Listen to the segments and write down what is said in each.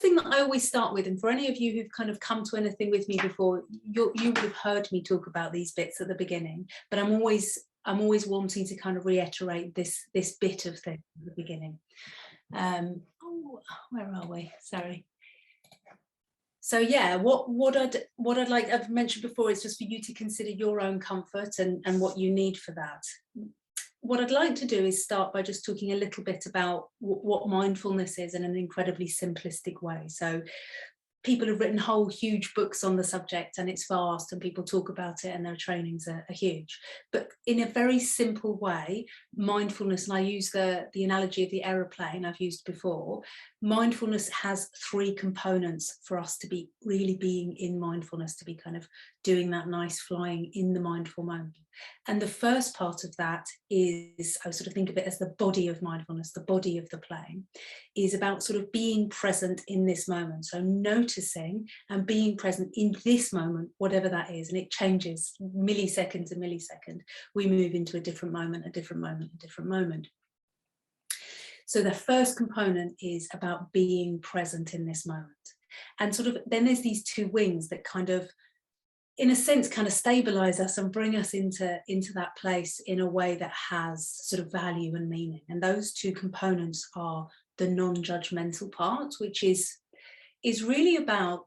thing that I always start with, and for any of you who've kind of come to anything with me before, you would have heard me talk about these bits at the beginning, but I'm always wanting to kind of reiterate this bit of thing at the beginning. Where are we? Sorry. So yeah, what I'd like, I've mentioned before, is just for you to consider your own comfort and what you need for that. What I'd like to do is start by just talking a little bit about what mindfulness is in an incredibly simplistic way. So people have written whole huge books on the subject, and it's vast, and people talk about it, and their trainings are huge. But in a very simple way, mindfulness, and I use the analogy of the aeroplane I've used before, mindfulness has three components for us to be really being in mindfulness, to be kind of doing that nice flying in the mindful moment. And the first part of that is, I sort of think of it as the body of mindfulness, the body of the plane, is about sort of being present in this moment. So noticing and being present in this moment, whatever that is, and it changes millisecond to millisecond. We move into a different moment, a different moment, a different moment. So the first component is about being present in this moment. And sort of then there's these two wings that kind of, in a sense, kind of stabilize us and bring us into that place in a way that has sort of value and meaning. And those two components are the non-judgmental part, which is really about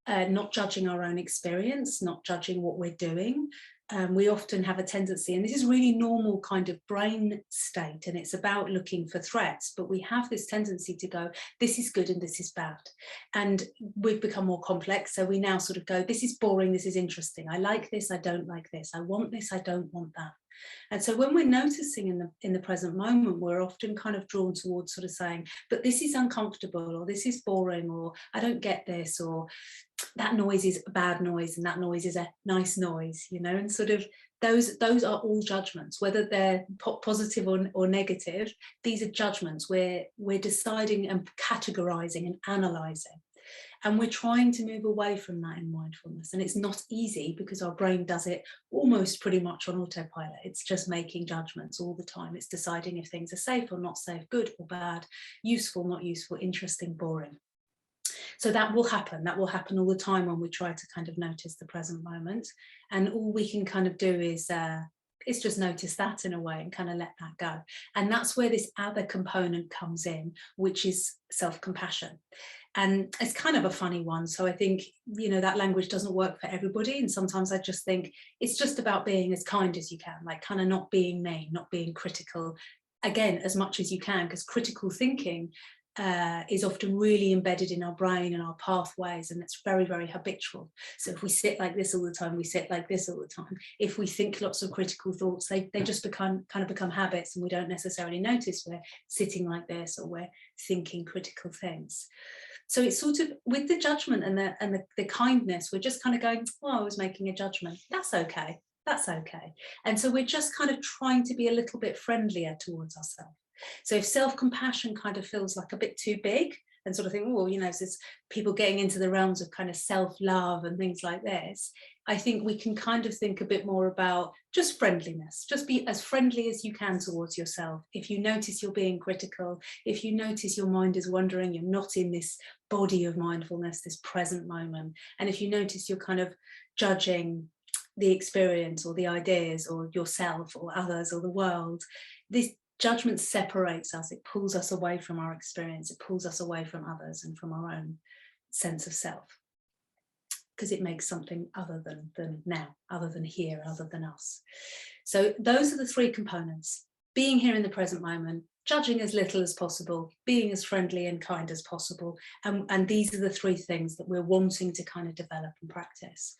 not judging our own experience, not judging what we're doing. We often have a tendency, and this is really normal kind of brain state, and it's about looking for threats, but we have this tendency to go, this is good and this is bad. And we've become more complex, so we now sort of go, this is boring, this is interesting, I like this, I don't like this, I want this, I don't want that. And so when we're noticing in the present moment, we're often kind of drawn towards sort of saying, but this is uncomfortable, or this is boring, or I don't get this, or that noise is a bad noise and that noise is a nice noise, you know. And sort of those are all judgments, whether they're positive or negative. These are judgments where we're deciding and categorizing and analyzing. And we're trying to move away from that in mindfulness. And it's not easy because our brain does it almost pretty much on autopilot. It's just making judgments all the time. It's deciding if things are safe or not safe, good or bad, useful, not useful, interesting, boring. So that will happen. That will happen all the time when we try to kind of notice the present moment. And all we can kind of do is just notice that in a way and kind of let that go. And that's where this other component comes in, which is self-compassion. And it's kind of a funny one. So I think, you know, that language doesn't work for everybody. And sometimes I just think it's just about being as kind as you can, like kind of not being mean, not being critical, again, as much as you can, because critical thinking is often really embedded in our brain and our pathways, and it's very, very habitual. So if we sit like this all the time, we sit like this all the time. If we think lots of critical thoughts, they just become habits, and we don't necessarily notice we're sitting like this or we're thinking critical things. So it's sort of with the judgment and the kindness, we're just kind of going, oh, I was making a judgment. That's okay. That's okay. And so we're just kind of trying to be a little bit friendlier towards ourselves. So if self-compassion kind of feels like a bit too big and sort of think, oh, you know, there's people getting into the realms of kind of self-love and things like this, I think we can kind of think a bit more about just friendliness. Just be as friendly as you can towards yourself. If you notice you're being critical, if you notice your mind is wandering, you're not in this body of mindfulness, this present moment. And if you notice you're kind of judging the experience or the ideas or yourself or others or the world, this judgment separates us. It pulls us away from our experience. It pulls us away from others and from our own sense of self, because it makes something other than now, other than here, other than us. So those are the three components: being here in the present moment, judging as little as possible, being as friendly and kind as possible. And these are the three things that we're wanting to kind of develop and practice.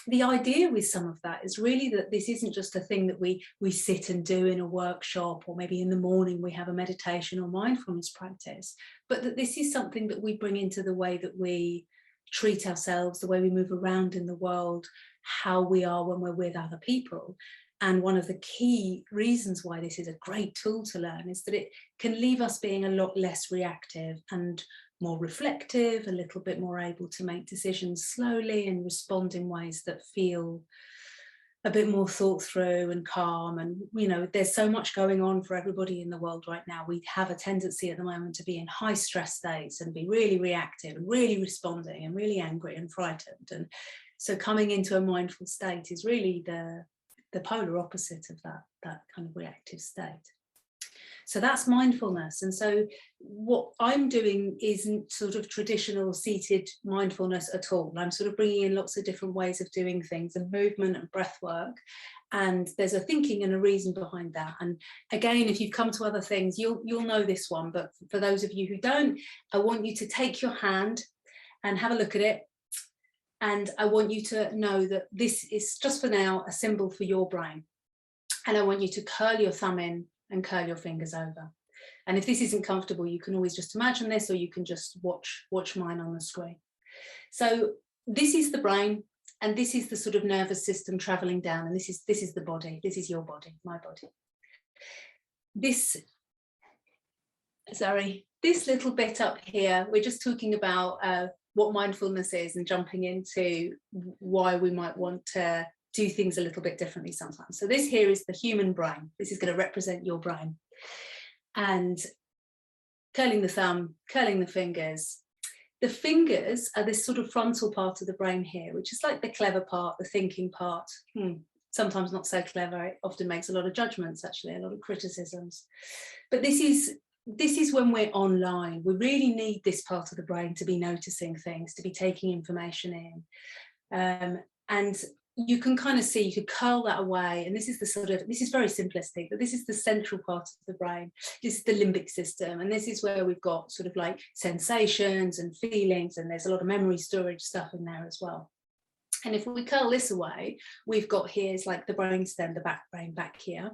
The idea with some of that is really that this isn't just a thing that we sit and do in a workshop, or maybe in the morning we have a meditation or mindfulness practice, but that this is something that we bring into the way that we treat ourselves, the way we move around in the world, how we are when we're with other people. And one of the key reasons why this is a great tool to learn is that it can leave us being a lot less reactive and more reflective, a little bit more able to make decisions slowly and respond in ways that feel a bit more thought through and calm. And, you know, there's so much going on for everybody in the world right now. We have a tendency at the moment to be in high stress states and be really reactive and really responding and really angry and frightened. And so coming into a mindful state is really the polar opposite of that kind of reactive state. So that's mindfulness. And so what I'm doing isn't sort of traditional seated mindfulness at all. I'm sort of bringing in lots of different ways of doing things, and movement and breath work. And there's a thinking and a reason behind that. And again, if you've come to other things, you'll know this one. But for those of you who don't, I want you to take your hand and have a look at it. And I want you to know that this is just for now a symbol for your brain. And I want you to curl your thumb in and curl your fingers over. And if this isn't comfortable, you can always just imagine this, or you can just watch mine on the screen. So this is the brain, and this is the sort of nervous system traveling down, and this is the body. This is your body, my body. This little bit up here, we're just talking about what mindfulness is and jumping into why we might want to do things a little bit differently sometimes. So this here is the human brain. This is going to represent your brain. And curling the thumb, curling the fingers. The fingers are this sort of frontal part of the brain here, which is like the clever part, the thinking part. Sometimes not so clever. It often makes a lot of judgments, actually, a lot of criticisms. But this is when we're online. We really need this part of the brain to be noticing things, to be taking information in. And you can kind of see, you could curl that away. And this is this is very simplistic, but this is the central part of the brain. This is the limbic system. And this is where we've got sort of like sensations and feelings, and there's a lot of memory storage stuff in there as well. And if we curl this away, we've got here's like the brainstem, the back brain back here.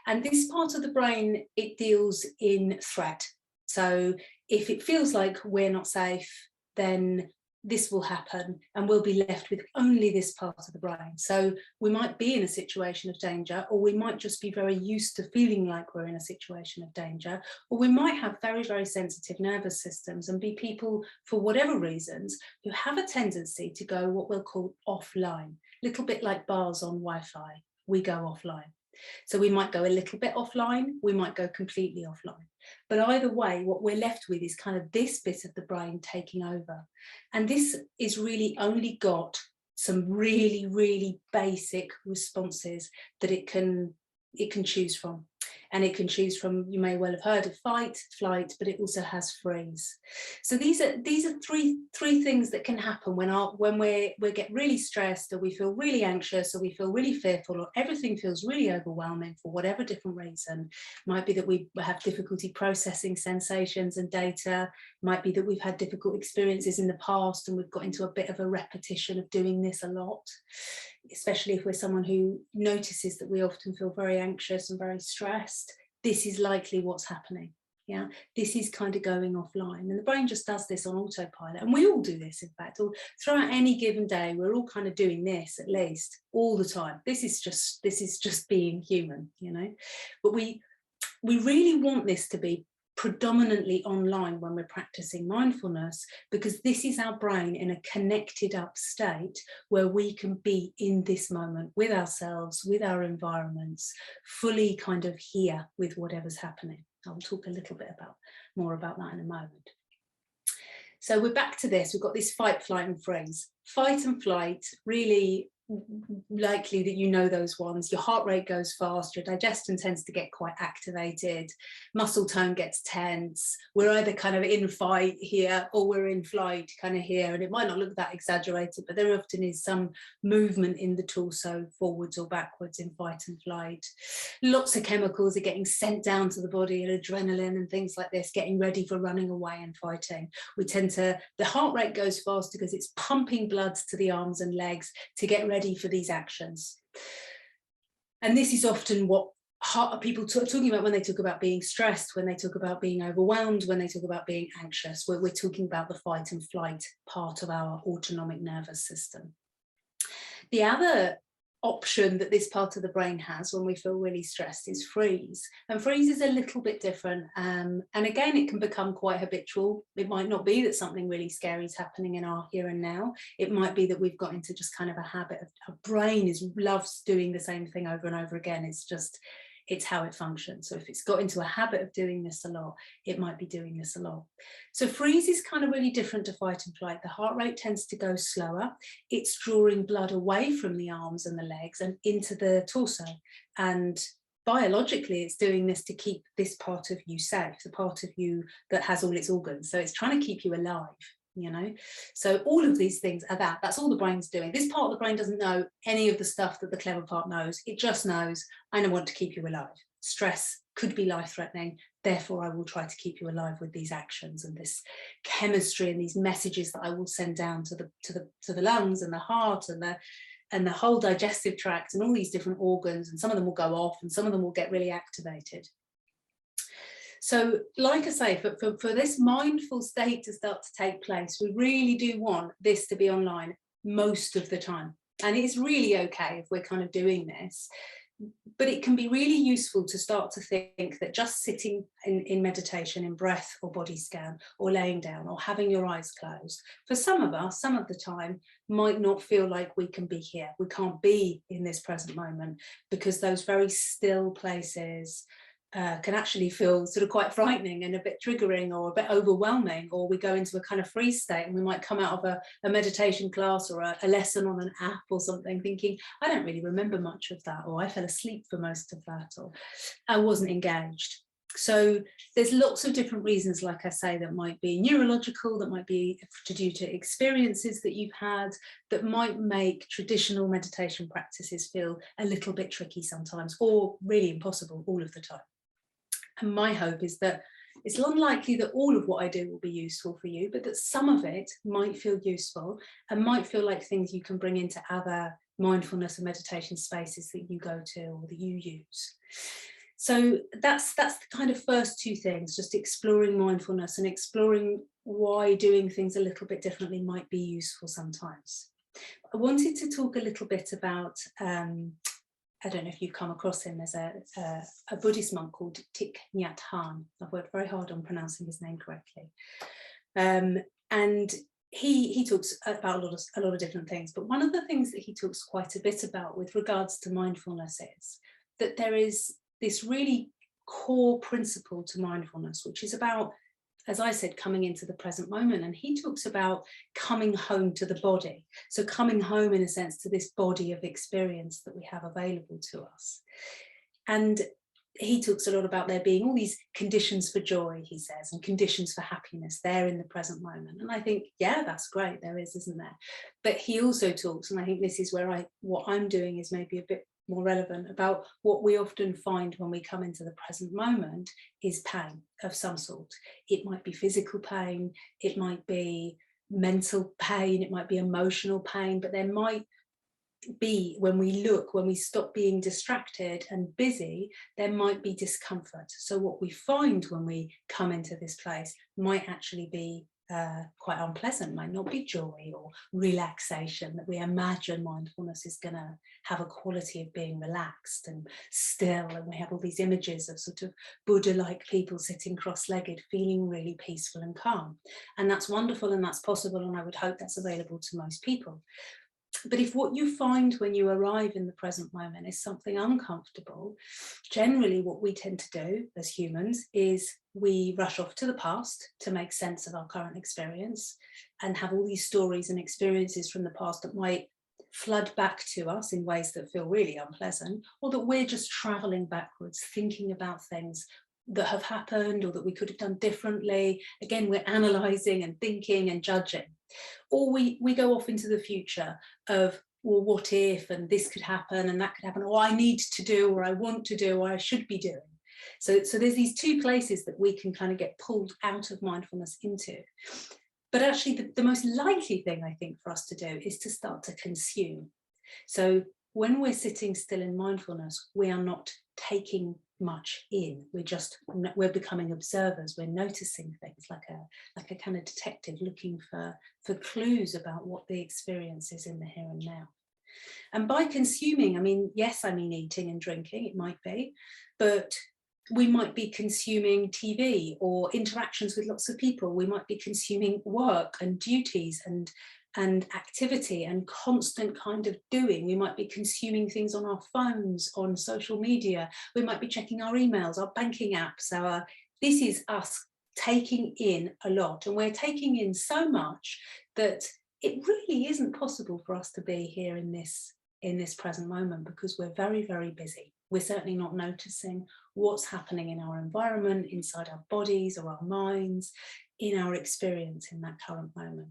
And this part of the brain, it deals in threat. So if it feels like we're not safe, then this will happen, and we'll be left with only this part of the brain. So we might be in a situation of danger, or we might just be very used to feeling like we're in a situation of danger, or we might have very, very sensitive nervous systems and be people, for whatever reasons, who have a tendency to go what we'll call offline, a little bit like bars on Wi-Fi. We go offline. So we might go a little bit offline, we might go completely offline. But either way, what we're left with is kind of this bit of the brain taking over. And this is really only got some really, really basic responses that it can choose from. And it can choose from, you may well have heard of fight, flight, but it also has freeze. So these are three things that can happen when we get really stressed, or we feel really anxious, or we feel really fearful, or everything feels really overwhelming for whatever different reason. Might be that we have difficulty processing sensations and data. Might be that we've had difficult experiences in the past and we've got into a bit of a repetition of doing this a lot, especially if we're someone who notices that we often feel very anxious and very stressed. This is likely what's happening. Yeah, this is kind of going offline, and the brain just does this on autopilot. And we all do this, in fact, or throughout any given day, we're all kind of doing this at least all the time. This is just being human, you know. But we really want this to be predominantly online when we're practicing mindfulness, because this is our brain in a connected up state where we can be in this moment with ourselves, with our environments, fully kind of here with whatever's happening. I'll talk a little bit more about that in a moment. So we're back to this. We've got this fight, flight and freeze. Fight and flight, really likely that you know those ones. Your heart rate goes fast, your digestion tends to get quite activated, muscle tone gets tense. We're either kind of in fight here or we're in flight kind of here, and it might not look that exaggerated, but there often is some movement in the torso forwards or backwards in fight and flight. Lots of chemicals are getting sent down to the body, and adrenaline and things like this, getting ready for running away and fighting. The heart rate goes fast because it's pumping blood to the arms and legs to get ready for these actions. And this is often what people talking about when they talk about being stressed, when they talk about being overwhelmed, when they talk about being anxious, where we're talking about the fight and flight part of our autonomic nervous system. The other option that this part of the brain has when we feel really stressed is freeze. And freeze is a little bit different. And again, it can become quite habitual. It might not be that something really scary is happening in our here and now. It might be that we've got into just kind of a habit of, our brain loves doing the same thing over and over again. It's how it functions. So if it's got into a habit of doing this a lot, it might be doing this a lot. So freeze is kind of really different to fight and flight. The heart rate tends to go slower. It's drawing blood away from the arms and the legs and into the torso. And biologically, it's doing this to keep this part of you safe, the part of you that has all its organs. So it's trying to keep you alive. So all of these things are that's all the brain's doing. This part of the brain doesn't know any of the stuff that the clever part knows. It just knows, I want to keep you alive. Stress could be life-threatening, therefore I will try to keep you alive with these actions and this chemistry and these messages that I will send down to the lungs and the heart and the whole digestive tract and all these different organs, and some of them will go off and some of them will get really activated. So like I say, for this mindful state to start to take place, we really do want this to be online most of the time. And it's really okay if we're kind of doing this, but it can be really useful to start to think that just sitting in meditation, in breath or body scan, or laying down or having your eyes closed, for some of us, some of the time, might not feel like we can be here. We can't be in this present moment because those very still places can actually feel sort of quite frightening and a bit triggering or a bit overwhelming, or we go into a kind of freeze state and we might come out of a meditation class or a lesson on an app or something thinking, I don't really remember much of that, or I fell asleep for most of that, or I wasn't engaged. So there's lots of different reasons, like I say, that might be neurological, that might be due to experiences that you've had, that might make traditional meditation practices feel a little bit tricky sometimes, or really impossible all of the time. And my hope is that it's unlikely that all of what I do will be useful for you, but that some of it might feel useful and might feel like things you can bring into other mindfulness and meditation spaces that you go to or that you use. So that's the kind of first two things, just exploring mindfulness and exploring why doing things a little bit differently might be useful sometimes. I wanted to talk a little bit about I don't know if you've come across him. There's a Buddhist monk called Thich Nhat Hanh. I've worked very hard on pronouncing his name correctly. And he talks about a lot of different things, but one of the things that he talks quite a bit about with regards to mindfulness is that there is this really core principle to mindfulness, which is about, as I said, coming into the present moment. And he talks about coming home to the body. So coming home, in a sense, to this body of experience that we have available to us. And he talks a lot about there being all these conditions for joy, he says, and conditions for happiness there in the present moment. And I think, yeah, that's great, there is, isn't there? But he also talks, and I think this is where what I'm doing is maybe a bit more relevant, about what we often find when we come into the present moment is pain of some sort. It might be physical pain, it might be mental pain, it might be emotional pain, but there might be, when we stop being distracted and busy, there might be discomfort. So what we find when we come into this place might actually be quite unpleasant, might not be joy or relaxation, that we imagine mindfulness is going to have a quality of being relaxed and still, and we have all these images of sort of Buddha-like people sitting cross-legged, feeling really peaceful and calm. And that's wonderful and that's possible, and I would hope that's available to most people. But if what you find when you arrive in the present moment is something uncomfortable, generally what we tend to do as humans is we rush off to the past to make sense of our current experience and have all these stories and experiences from the past that might flood back to us in ways that feel really unpleasant, or that we're just traveling backwards, thinking about things that have happened or that we could have done differently. Again, we're analysing and thinking and judging. Or we go off into the future of, well, what if, and this could happen and that could happen, or I need to do, or I want to do, or I should be doing. So there's these two places that we can kind of get pulled out of mindfulness into. But actually the most likely thing I think for us to do is to start to consume. So when we're sitting still in mindfulness, we are not taking much in, we're becoming observers, we're noticing things like a kind of detective looking for clues about what the experience is in the here and now. And by consuming, I mean, yes, I mean eating and drinking, it might be, but we might be consuming TV or interactions with lots of people. We might be consuming work and duties and activity and constant kind of doing. We might be consuming things on our phones, on social media. We might be checking our emails, our banking apps. This is us taking in a lot, and we're taking in so much that it really isn't possible for us to be here in this present moment, because we're very, very busy. We're certainly not noticing what's happening in our environment, inside our bodies or our minds, in our experience in that current moment.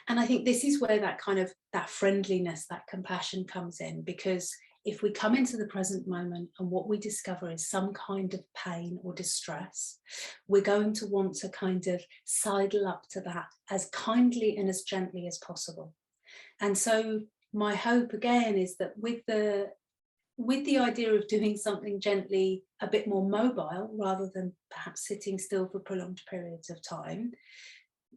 And I think this is where that friendliness, that compassion comes in, because if we come into the present moment and what we discover is some kind of pain or distress, we're going to want to kind of sidle up to that as kindly and as gently as possible. And so my hope again is that with the idea of doing something gently, a bit more mobile, rather than perhaps sitting still for prolonged periods of time,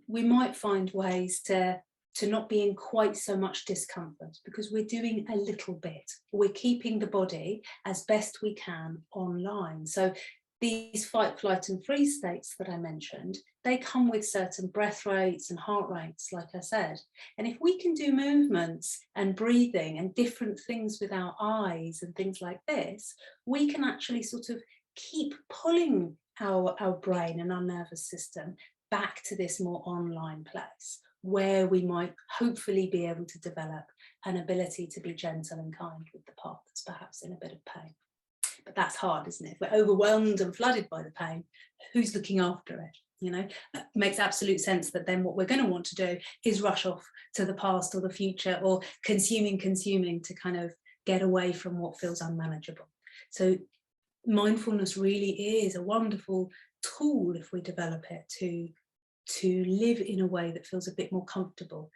we might find ways to not be in quite so much discomfort, because we're doing a little bit. We're keeping the body as best we can online. So these fight, flight and freeze states that I mentioned, they come with certain breath rates and heart rates, like I said. And if we can do movements and breathing and different things with our eyes and things like this, we can actually sort of keep pulling our brain and our nervous system back to this more online place, where we might hopefully be able to develop an ability to be gentle and kind with the part that's perhaps in a bit of pain. But that's hard, isn't it? If we're overwhelmed and flooded by the pain, who's looking after it? You know, it makes absolute sense that then what we're going to want to do is rush off to the past or the future, or consuming to kind of get away from what feels unmanageable. So mindfulness really is a wonderful tool, if we develop it, to live in a way that feels a bit more comfortable,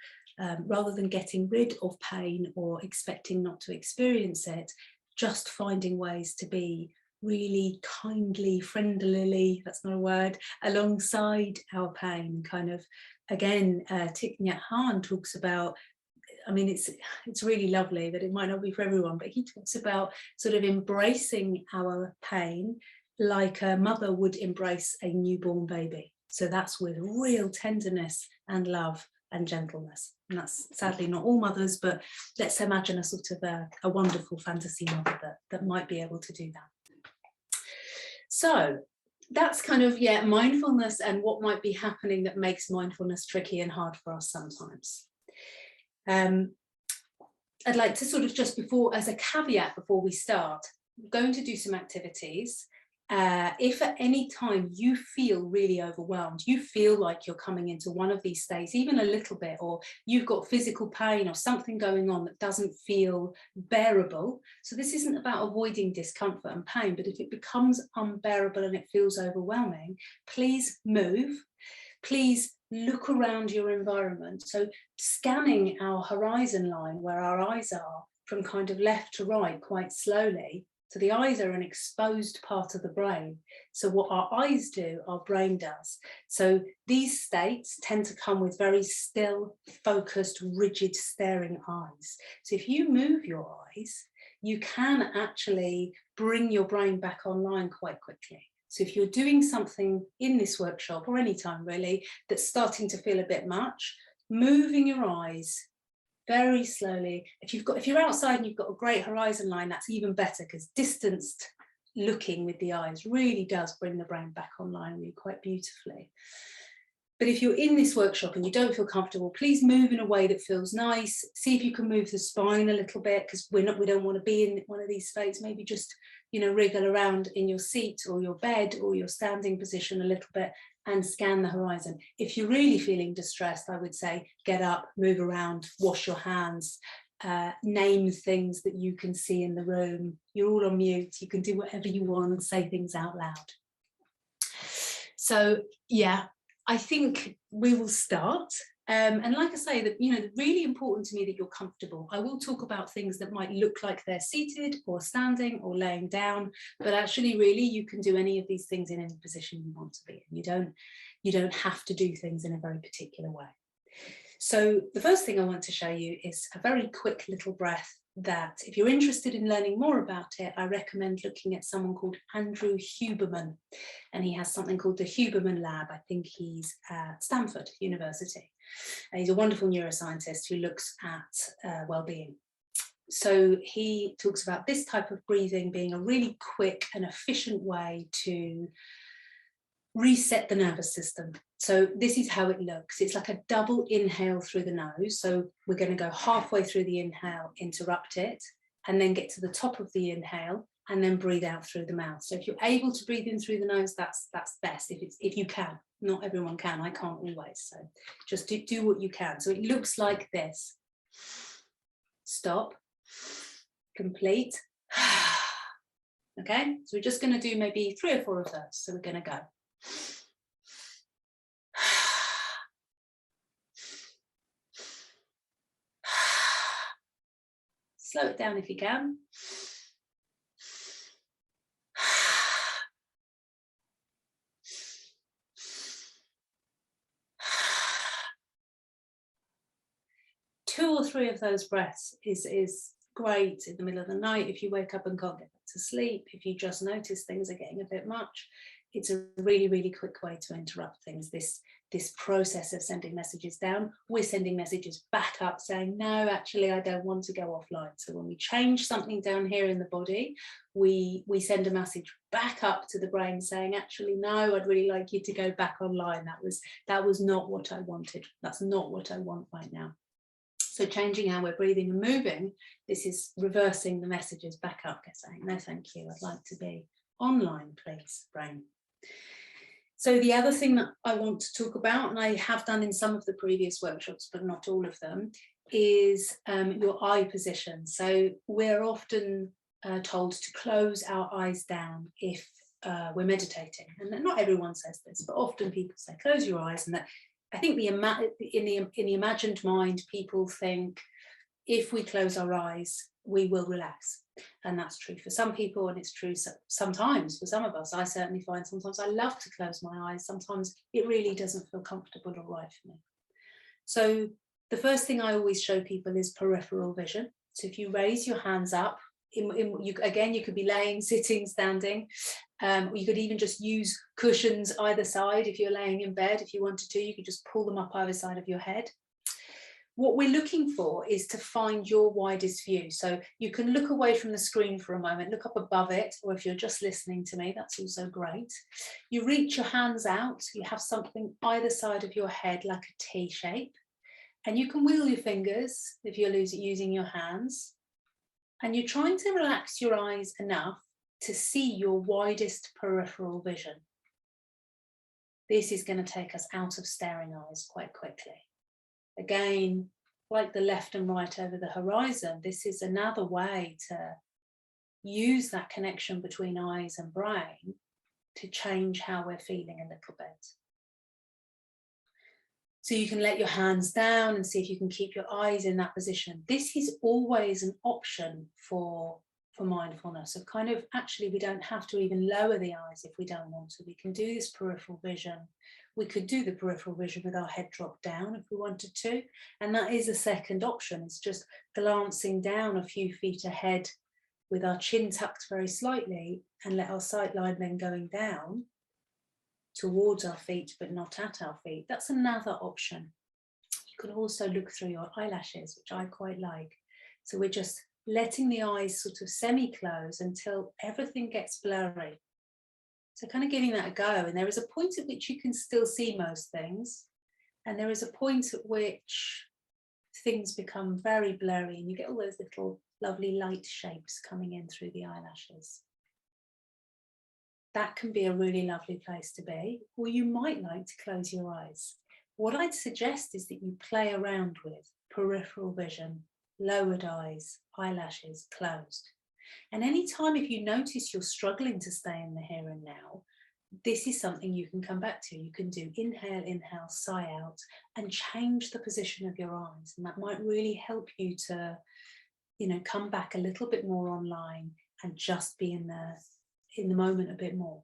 rather than getting rid of pain or expecting not to experience it. Just finding ways to be really kindly, friendlily, that's not a word, alongside our pain. Kind of, again, Thich Nhat Hanh talks about, I mean, it's really lovely, that it might not be for everyone, but he talks about sort of embracing our pain like a mother would embrace a newborn baby. So that's with real tenderness and love and gentleness. And that's sadly not all mothers, but let's imagine a sort of a wonderful fantasy mother that might be able to do that. So that's kind of, mindfulness and what might be happening that makes mindfulness tricky and hard for us sometimes. I'd like to sort of just as a caveat before we start, I'm going to do some activities. If at any time you feel really overwhelmed, you feel like you're coming into one of these states, even a little bit, or you've got physical pain or something going on that doesn't feel bearable. So this isn't about avoiding discomfort and pain, but if it becomes unbearable and it feels overwhelming, please move. Please look around your environment. So scanning our horizon line, where our eyes are, from kind of left to right quite slowly. So the eyes are an exposed part of the brain. So what our eyes do, our brain does. So these states tend to come with very still, focused, rigid, staring eyes. So if you move your eyes, you can actually bring your brain back online quite quickly. So if you're doing something in this workshop, or any time really, that's starting to feel a bit much, moving your eyes very slowly. If you're outside and you've got a great horizon line, that's even better, because distanced looking with the eyes really does bring the brain back online really quite beautifully. But if you're in this workshop and you don't feel comfortable, please move in a way that feels nice. See if you can move the spine a little bit, because we don't want to be in one of these states. Maybe just, wriggle around in your seat or your bed or your standing position a little bit and scan the horizon. If you're really feeling distressed, I would say get up, move around, wash your hands, name things that you can see in the room. You're all on mute. You can do whatever you want, say things out loud. So I think we will start. And like I say, that really important to me that you're comfortable. I will talk about things that might look like they're seated or standing or laying down, but actually really you can do any of these things in any position you want to be in. You don't have to do things in a very particular way. So the first thing I want to show you is a very quick little breath that, if you're interested in learning more about it, I recommend looking at someone called Andrew Huberman, and he has something called the Huberman Lab. I think he's at Stanford University. And he's a wonderful neuroscientist who looks at well-being. So he talks about this type of breathing being a really quick and efficient way to reset the nervous system. So this is how it looks. It's like a double inhale through the nose. So we're going to go halfway through the inhale, interrupt it, and then get to the top of the inhale, and then breathe out through the mouth. So if you're able to breathe in through the nose, that's best. If you can. Not everyone can. I can't always. So just do what you can. So it looks like this. Stop. Complete. Okay. So we're just going to do maybe 3 or 4 of those. So we're going to go. Slow it down if you can. Two or three of those breaths is great in the middle of the night if you wake up and can't get back to sleep, if you just notice things are getting a bit much. It's a really, really quick way to interrupt things. This process of sending messages down, we're sending messages back up saying, no, actually, I don't want to go offline. So when we change something down here in the body, we send a message back up to the brain saying, actually, no, I'd really like you to go back online. That was not what I wanted. That's not what I want right now. So changing how we're breathing and moving, this is reversing the messages back up, saying, no, thank you, I'd like to be online, please, brain. So the other thing that I want to talk about, and I have done in some of the previous workshops, but not all of them, is your eye position. So we're often told to close our eyes down if we're meditating. And not everyone says this, but often people say, close your eyes. And that, I think in the imagined mind, people think if we close our eyes, we will relax. And that's true for some people, and it's true sometimes for some of us. I certainly find sometimes I love to close my eyes. Sometimes it really doesn't feel comfortable or right for me. So the first thing I always show people is peripheral vision. So if you raise your hands up, again, you could be laying, sitting, standing. You could even just use cushions either side. If you're laying in bed, if you wanted to, you could just pull them up either side of your head. What we're looking for is to find your widest view. So you can look away from the screen for a moment, look up above it, or if you're just listening to me, that's also great. You reach your hands out, you have something either side of your head like a T shape, and you can wheel your fingers if you're using your hands, and you're trying to relax your eyes enough to see your widest peripheral vision. This is going to take us out of staring eyes quite quickly. Again, like the left and right over the horizon, this is another way to use that connection between eyes and brain to change how we're feeling a little bit. So you can let your hands down and see if you can keep your eyes in that position. This is always an option for mindfulness, of kind of, actually, we don't have to even lower the eyes if we don't want to. We can do this peripheral vision. We could do the peripheral vision with our head dropped down if we wanted to. And that is a second option. It's just glancing down a few feet ahead with our chin tucked very slightly and let our sight line then going down towards our feet, but not at our feet. That's another option. You can also look through your eyelashes, which I quite like. So we're just letting the eyes sort of semi-close until everything gets blurry. So kind of giving that a go. And there is a point at which you can still see most things. And there is a point at which things become very blurry and you get all those little lovely light shapes coming in through the eyelashes. That can be a really lovely place to be. Or you might like to close your eyes. What I'd suggest is that you play around with peripheral vision, lowered eyes, eyelashes closed. And anytime if you notice you're struggling to stay in the here and now, this is something you can come back to. You can do inhale, inhale, sigh out, and change the position of your eyes. And that might really help you to, come back a little bit more online and just be in the moment a bit more.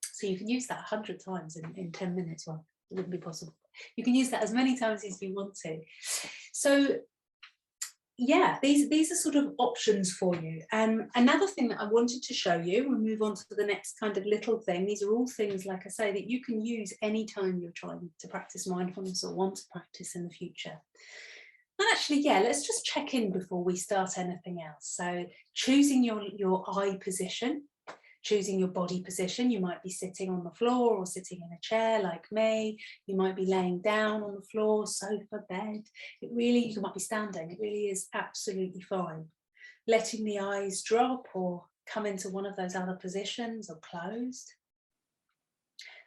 So you can use that 100 times in 10 minutes. Well, it wouldn't be possible. You can use that as many times as you want to. So yeah, these are sort of options for you. Another thing that I wanted to show you, we'll move on to the next kind of little thing. These are all things, like I say, that you can use anytime you're trying to practice mindfulness or want to practice in the future. And actually, yeah, let's just check in before we start anything else. So choosing your eye position, choosing your body position. You might be sitting on the floor or sitting in a chair like me. You might be laying down on the floor, sofa, bed. You might be standing. It really is absolutely fine. Letting the eyes drop or come into one of those other positions or closed.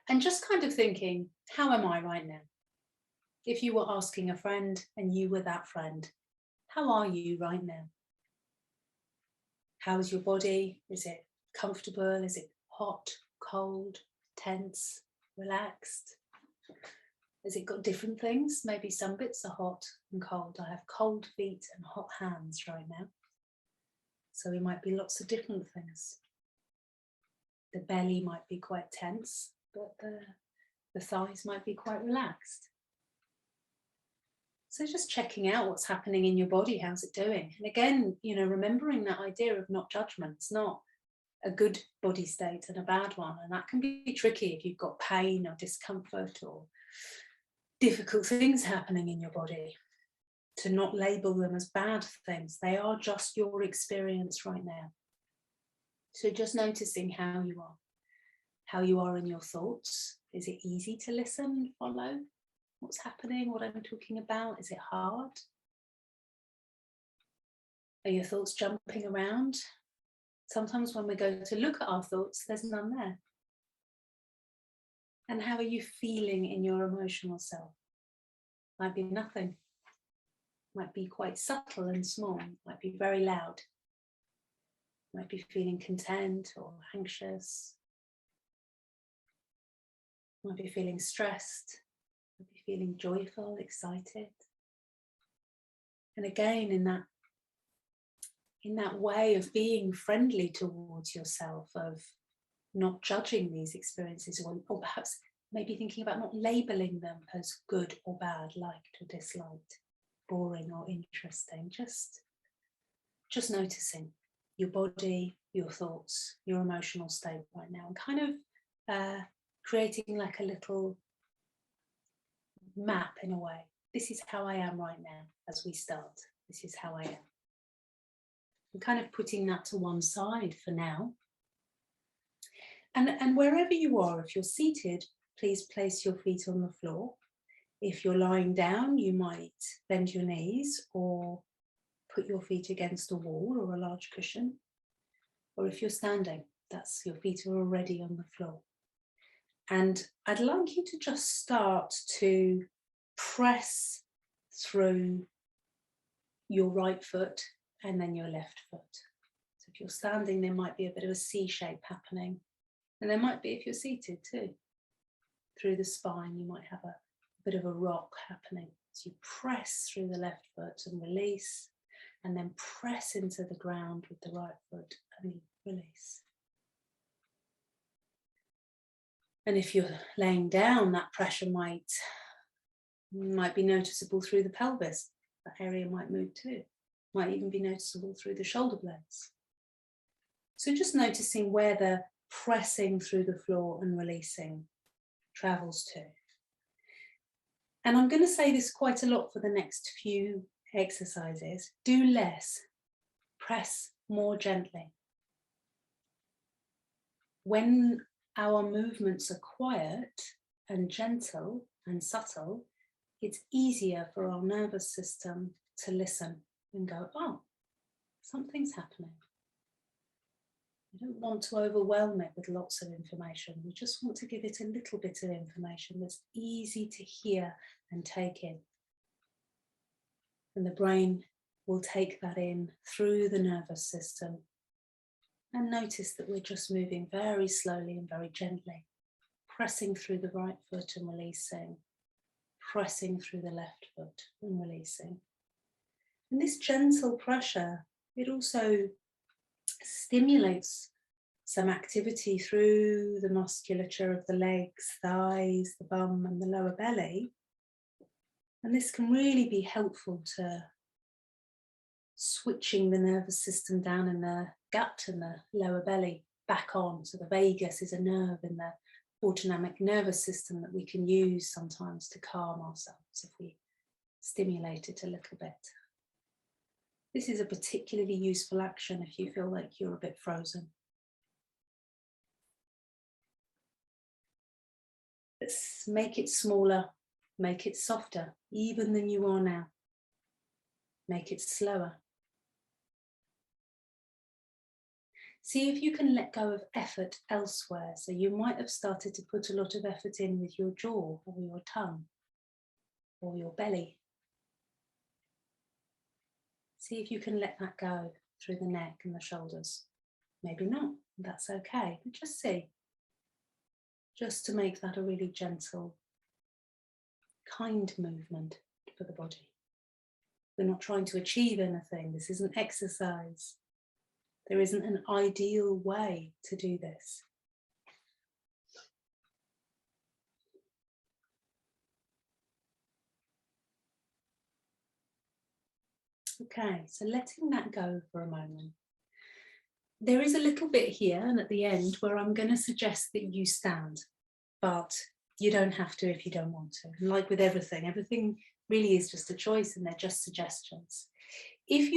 And just kind of thinking, how am I right now? If you were asking a friend and you were that friend, how are you right now? How is your body? Is it comfortable? Is it hot, cold, tense, relaxed? Has it got different things? Maybe some bits are hot and cold. I have cold feet and hot hands right now. So it might be lots of different things. The belly might be quite tense, but the thighs might be quite relaxed. So just checking out what's happening in your body, how's it doing? And again, remembering that idea of not judgment. It's not a good body state and a bad one. And that can be tricky if you've got pain or discomfort or difficult things happening in your body, to not label them as bad things. They are just your experience right now. So just noticing how you are in your thoughts. Is it easy to listen and follow what's happening, what I'm talking about? Is it hard? Are your thoughts jumping around? Sometimes when we go to look at our thoughts, there's none there. And how are you feeling in your emotional self? Might be nothing. Might be quite subtle and small. Might be very loud. Might be feeling content or anxious. Might be feeling stressed. Might be feeling joyful, excited. And again, in that way of being friendly towards yourself, of not judging these experiences, or perhaps maybe thinking about not labeling them as good or bad, liked or disliked, boring or interesting. Just noticing your body, your thoughts, your emotional state right now, and kind of creating like a little map in a way. This is how I am right now as we start. This is how I am. And kind of putting that to one side for now. And wherever you are, if you're seated, please place your feet on the floor. If you're lying down, you might bend your knees or put your feet against a wall or a large cushion. Or if you're standing, that's your feet are already on the floor. And I'd like you to just start to press through your right foot and then your left foot. So if you're standing, there might be a bit of a C shape happening. And there might be, if you're seated too, through the spine, you might have a bit of a rock happening. So you press through the left foot and release, and then press into the ground with the right foot and release. And if you're laying down, that pressure might be noticeable through the pelvis. That area might move too. Might even be noticeable through the shoulder blades. So just noticing where the pressing through the floor and releasing travels to. And I'm going to say this quite a lot for the next few exercises. Do less, press more gently. When our movements are quiet and gentle and subtle, it's easier for our nervous system to listen and go, oh, something's happening. We don't want to overwhelm it with lots of information. We just want to give it a little bit of information that's easy to hear and take in. And the brain will take that in through the nervous system. And notice that we're just moving very slowly and very gently, pressing through the right foot and releasing, pressing through the left foot and releasing. And this gentle pressure, it also stimulates some activity through the musculature of the legs, thighs, the bum and the lower belly, And this can really be helpful to switching the nervous system down in the gut and the lower belly back on. So the vagus is a nerve in the autonomic nervous system that we can use sometimes to calm ourselves if we stimulate it a little bit. This is a particularly useful action if you feel like you're a bit frozen. Let's make it smaller, make it softer, even than you are now. Make it slower. See if you can let go of effort elsewhere. So you might have started to put a lot of effort in with your jaw or your tongue or your belly. See if you can let that go through the neck and the shoulders. Maybe not, that's okay, but just see. Just to make that a really gentle, kind movement for the body. We're not trying to achieve anything. This isn't exercise. There isn't an ideal way to do this. Okay, so letting that go for a moment. There is a little bit here and at the end where I'm going to suggest that you stand, but you don't have to if you don't want to. And like with everything, everything really is just a choice and they're just suggestions. If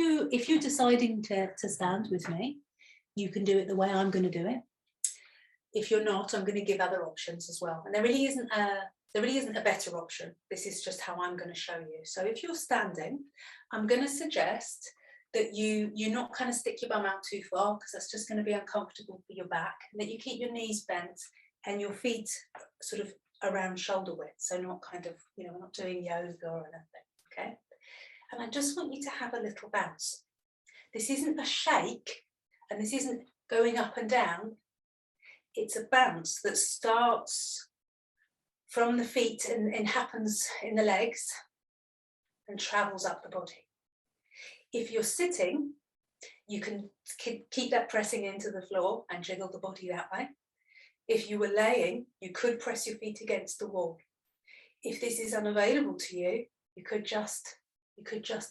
you're deciding to stand with me, you can do it the way I'm going to do it. If you're not, I'm going to give other options as well. And there really isn't a better option. This is just how I'm going to show you. So if you're standing, I'm going to suggest that you not kind of stick your bum out too far, because that's just going to be uncomfortable for your back, and that you keep your knees bent and your feet sort of around shoulder width. So not kind of, we're not doing yoga or anything, okay? And I just want you to have a little bounce. This isn't a shake, and this isn't going up and down. It's a bounce that starts from the feet and happens in the legs and travels up the body. If you're sitting, you can keep that pressing into the floor and jiggle the body that way. If you were laying, you could press your feet against the wall. If this is unavailable to you, you could just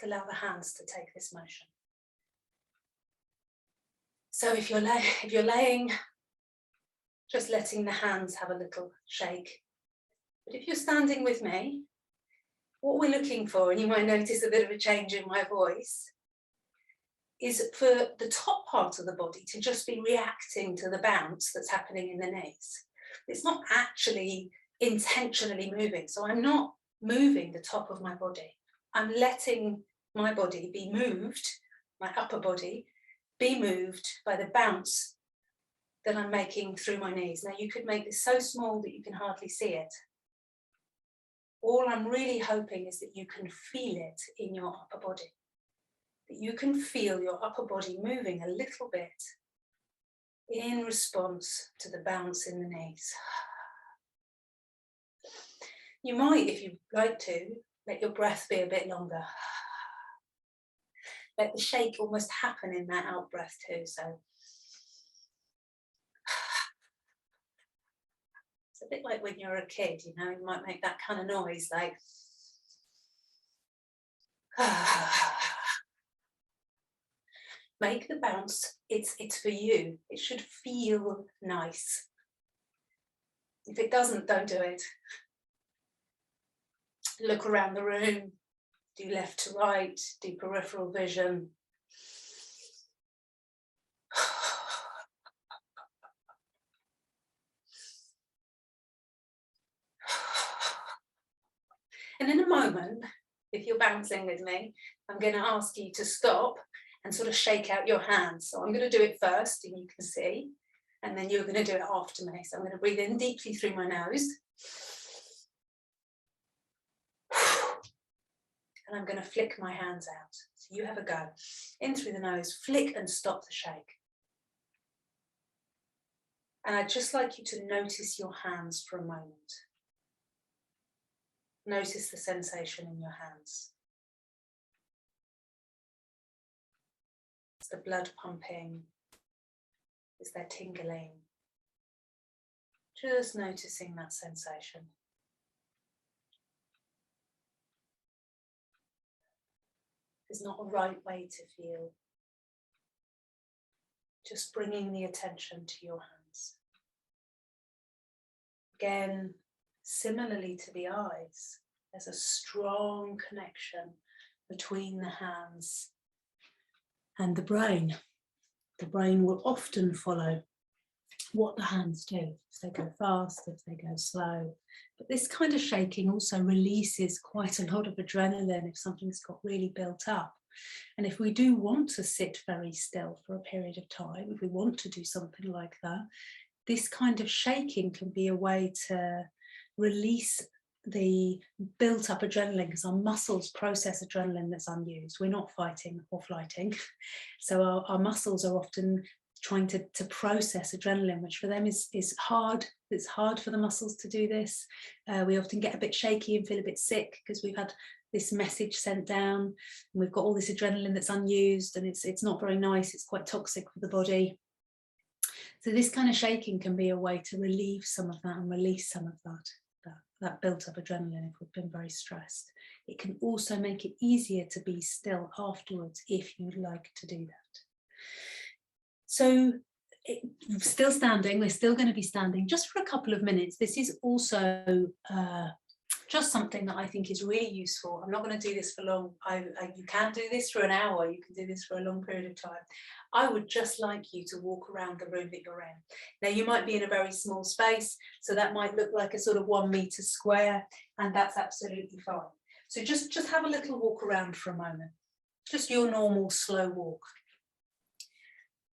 allow the hands to take this motion. So if you're laying, just letting the hands have a little shake. But if you're standing with me, what we're looking for, and you might notice a bit of a change in my voice, is for the top part of the body to just be reacting to the bounce that's happening in the knees. It's not actually intentionally moving. So I'm not moving the top of my body. I'm letting my body be moved, my upper body, be moved by the bounce that I'm making through my knees. Now you could make this so small that you can hardly see it. All I'm really hoping is that you can feel it in your upper body. That you can feel your upper body moving a little bit in response to the bounce in the knees. You might, if you'd like to, let your breath be a bit longer. Let the shake almost happen in that out breath too. So it's a bit like when you're a kid, you might make that kind of noise like make the bounce, it's for you. It should feel nice. If it doesn't, don't do it. Look around the room, do left to right, do peripheral vision. And in a moment, if you're bouncing with me, I'm going to ask you to stop and sort of shake out your hands. So I'm going to do it first, and you can see, and then you're going to do it after me. So I'm going to breathe in deeply through my nose. And I'm going to flick my hands out. So you have a go. In through the nose, flick and stop the shake. And I'd just like you to notice your hands for a moment. Notice the sensation in your hands. Is the blood pumping? Is there tingling? Just noticing that sensation. There's not a right way to feel. Just bringing the attention to your hands. Again, similarly to the eyes, there's a strong connection between the hands and the brain. The brain will often follow what the hands do, if they go fast, if they go slow. But this kind of shaking also releases quite a lot of adrenaline if something's got really built up. And if we do want to sit very still for a period of time, if we want to do something like that, this kind of shaking can be a way to release the built up adrenaline, because our muscles process adrenaline that's unused. We're not fighting or flighting. So our muscles are often trying to process adrenaline, which for them is hard. It's hard for the muscles to do this. We often get a bit shaky and feel a bit sick because we've had this message sent down and we've got all this adrenaline that's unused, and it's not very nice. It's quite toxic for the body. So this kind of shaking can be a way to relieve some of that and release some of that built up adrenaline if we've been very stressed. It can also make it easier to be still afterwards if you'd like to do that. So still standing, we're still going to be standing just for a couple of minutes. This is also just something that I think is really useful. I'm not going to do this for long. You can do this for an hour, you can do this for a long period of time. I would just like you to walk around the room that you're in. Now, you might be in a very small space, so that might look like a sort of 1 meter square, and that's absolutely fine. So just have a little walk around for a moment, just your normal slow walk.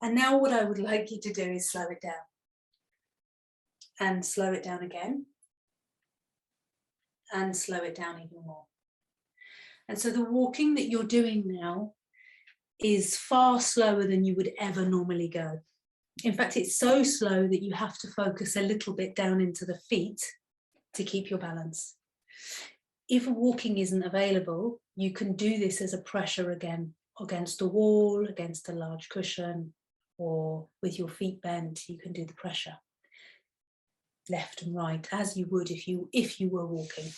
And now what I would like you to do is slow it down, and slow it down again, and slow it down even more. And so the walking that you're doing now is far slower than you would ever normally go. In fact, it's so slow that you have to focus a little bit down into the feet to keep your balance. If walking isn't available, you can do this as a pressure again, against a wall, against a large cushion, or with your feet bent, you can do the pressure left and right, as you would if you were walking.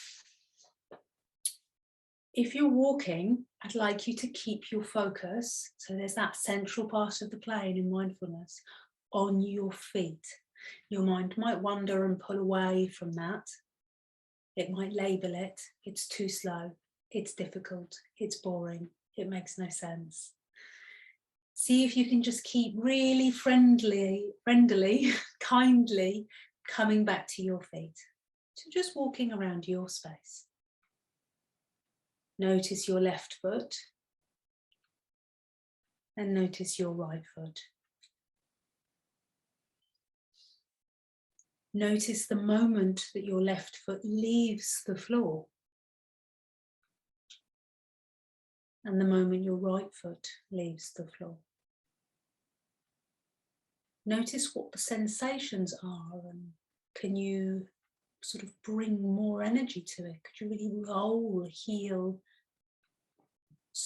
If you're walking, I'd like you to keep your focus, so there's that central part of the plane in mindfulness, on your feet. Your mind might wander and pull away from that. It might label it, it's too slow, it's difficult, it's boring, it makes no sense. See if you can just keep really friendly, kindly coming back to your feet. So just walking around your space. Notice your left foot and notice your right foot. Notice the moment that your left foot leaves the floor and the moment your right foot leaves the floor. Notice what the sensations are, and can you sort of bring more energy to it? Could you really roll, heel,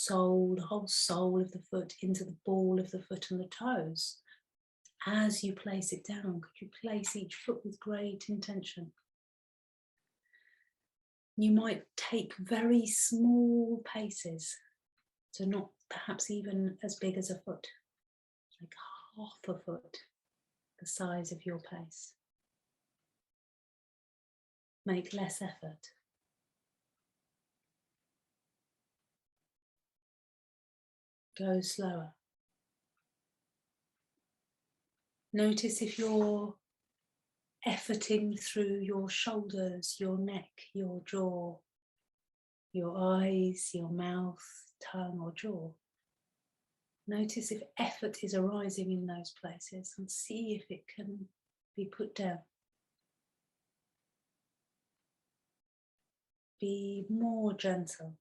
the whole sole of the foot into the ball of the foot and the toes? As you place it down, could you place each foot with great intention? You might take very small paces, so not perhaps even as big as a foot, like half a foot, the size of your pace. Make less effort. Go slower. Notice if you're efforting through your shoulders, your neck, your jaw, your eyes, your mouth, tongue or jaw. Notice if effort is arising in those places and see if it can be put down. Be more gentle.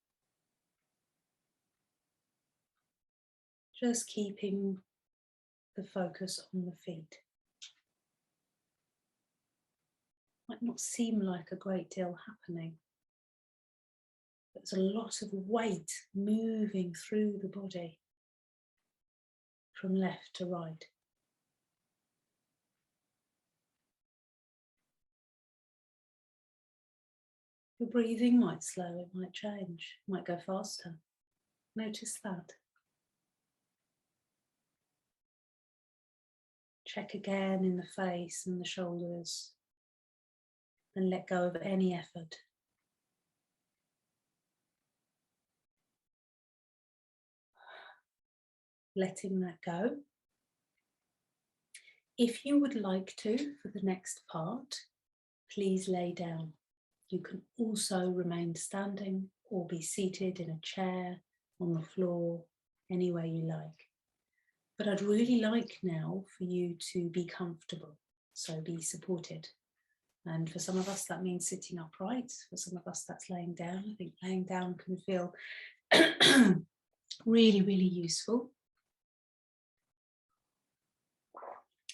Just keeping the focus on the feet. Might not seem like a great deal happening. There's a lot of weight moving through the body from left to right. Your breathing might slow, it might change, it might go faster. Notice that. Check again in the face and the shoulders, and let go of any effort. Letting that go. If you would like to, for the next part, please lay down. You can also remain standing or be seated in a chair, on the floor, anywhere you like. But I'd really like now for you to be comfortable, so be supported. And for some of us, that means sitting upright. For some of us, that's laying down. I think laying down can feel really, really useful.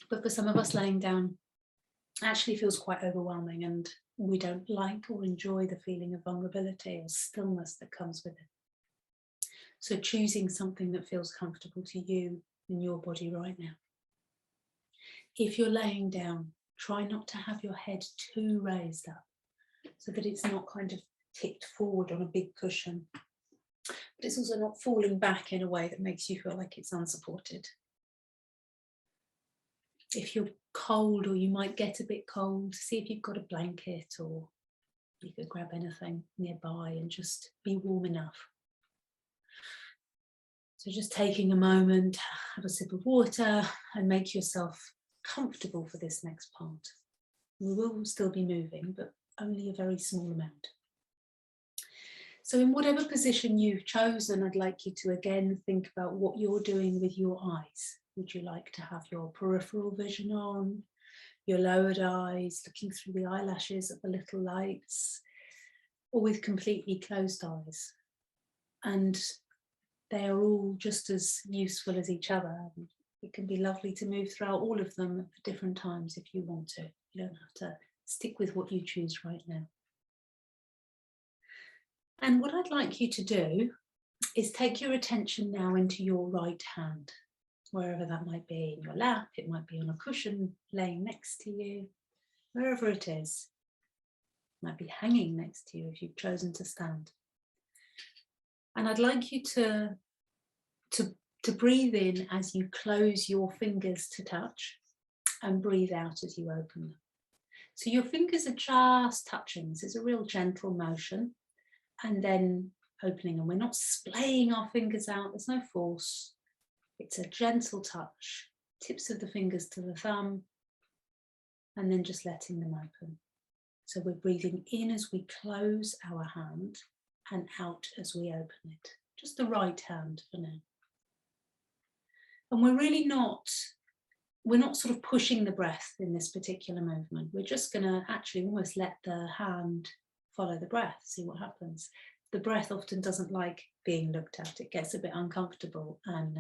But for some of us, laying down actually feels quite overwhelming, and we don't like or enjoy the feeling of vulnerability or stillness that comes with it. So choosing something that feels comfortable to you in your body right now. If you're laying down, try not to have your head too raised up so that it's not kind of tipped forward on a big cushion, but it's also not falling back in a way that makes you feel like it's unsupported. If you're cold, or you might get a bit cold, see if you've got a blanket, or you could grab anything nearby and just be warm enough. So just taking a moment, have a sip of water and make yourself comfortable for this next part. We will still be moving, but only a very small amount. So in whatever position you've chosen, I'd like you to again think about what you're doing with your eyes. Would you like to have your peripheral vision on, your lowered eyes, looking through the eyelashes at the little lights, or with completely closed eyes? And they are all just as useful as each other. It can be lovely to move throughout all of them at different times if you want to. You don't have to stick with what you choose right now. And what I'd like you to do is take your attention now into your right hand, wherever that might be, in your lap, it might be on a cushion laying next to you, wherever it is. It might be hanging next to you if you've chosen to stand. And I'd like you to breathe in as you close your fingers to touch, and breathe out as you open them. So your fingers are just touching. This is a real gentle motion, and then opening, and we're not splaying our fingers out, there's no force. It's a gentle touch, tips of the fingers to the thumb, and then just letting them open. So we're breathing in as we close our hand and out as we open it. Just the right hand for now. And we're really not sort of pushing the breath in this particular movement. We're just going to actually almost let the hand follow the breath, see what happens. The breath often doesn't like being looked at. It gets a bit uncomfortable, and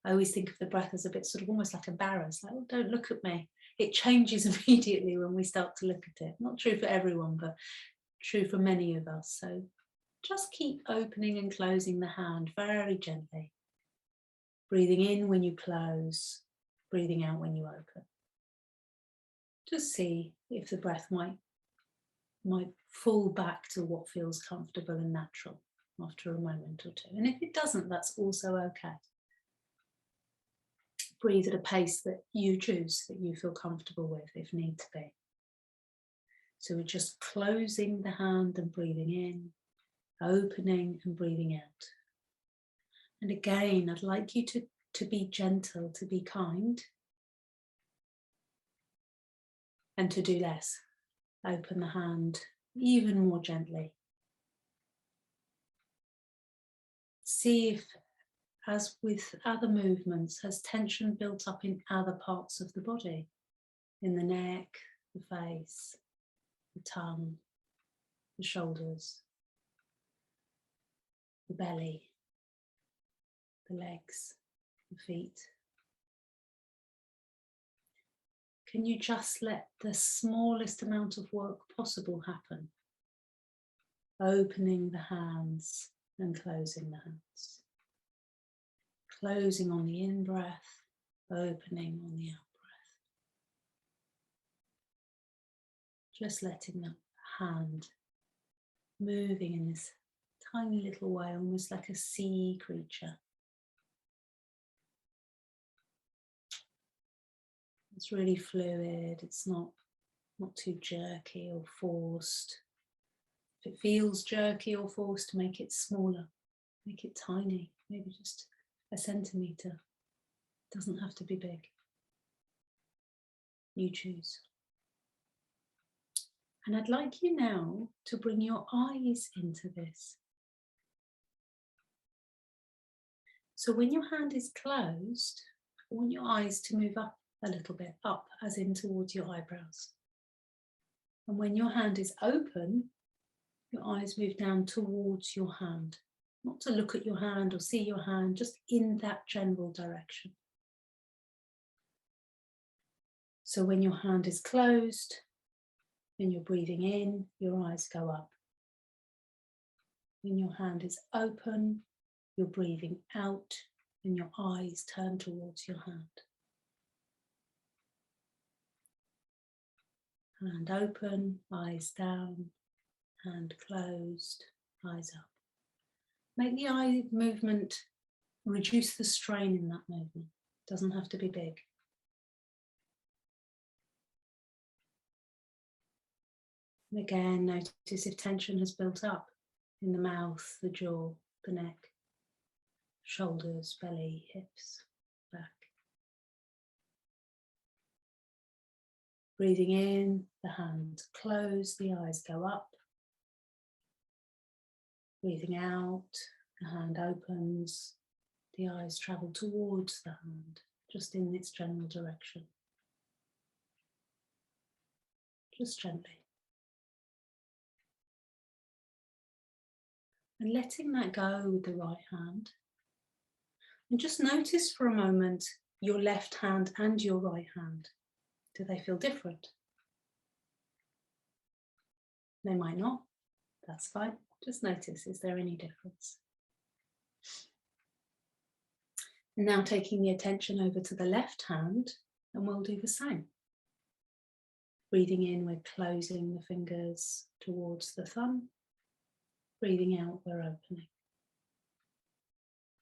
I always think of the breath as a bit sort of almost like a barrier, like, oh, don't look at me. It changes immediately when we start to look at it. Not true for everyone, but true for many of us. So just keep opening and closing the hand very gently. Breathing in when you close, breathing out when you open. Just see if the breath might fall back to what feels comfortable and natural after a moment or two. And if it doesn't, that's also okay. Breathe at a pace that you choose, that you feel comfortable with if need to be. So we're just closing the hand and breathing in, opening and breathing out. And again, I'd like you to be gentle, to be kind, and to do less. Open the hand even more gently. See if, as with other movements, has tension built up in other parts of the body, in the neck, the face, the tongue, the shoulders, the belly, the legs, the feet. Can you just let the smallest amount of work possible happen? Opening the hands and closing the hands. Closing on the in-breath, opening on the out-breath. Just letting the hand moving in this tiny little way, almost like a sea creature. It's really fluid, it's not too jerky or forced. If it feels jerky or forced, make it smaller, make it tiny, maybe just a centimetre. It doesn't have to be big. You choose. And I'd like you now to bring your eyes into this. So when your hand is closed, I want your eyes to move up a little bit, up as in towards your eyebrows. And when your hand is open, your eyes move down towards your hand. Not to look at your hand or see your hand, just in that general direction. So when your hand is closed, when you're breathing in, your eyes go up. When your hand is open, you're breathing out and your eyes turn towards your hand. Hand open, eyes down, hand closed, eyes up. Make the eye movement, reduce the strain in that movement. It doesn't have to be big. And again, notice if tension has built up in the mouth, the jaw, the neck, shoulders, belly, hips, back. Breathing in, the hands close, the eyes go up. Breathing out, the hand opens, the eyes travel towards the hand, just in its general direction. Just gently. And letting that go with the right hand. And just notice for a moment your left hand and your right hand. Do they feel different? They might not. That's fine. Just notice, is there any difference? And now taking the attention over to the left hand, and we'll do the same. Breathing in, we're closing the fingers towards the thumb. Breathing out, we're opening.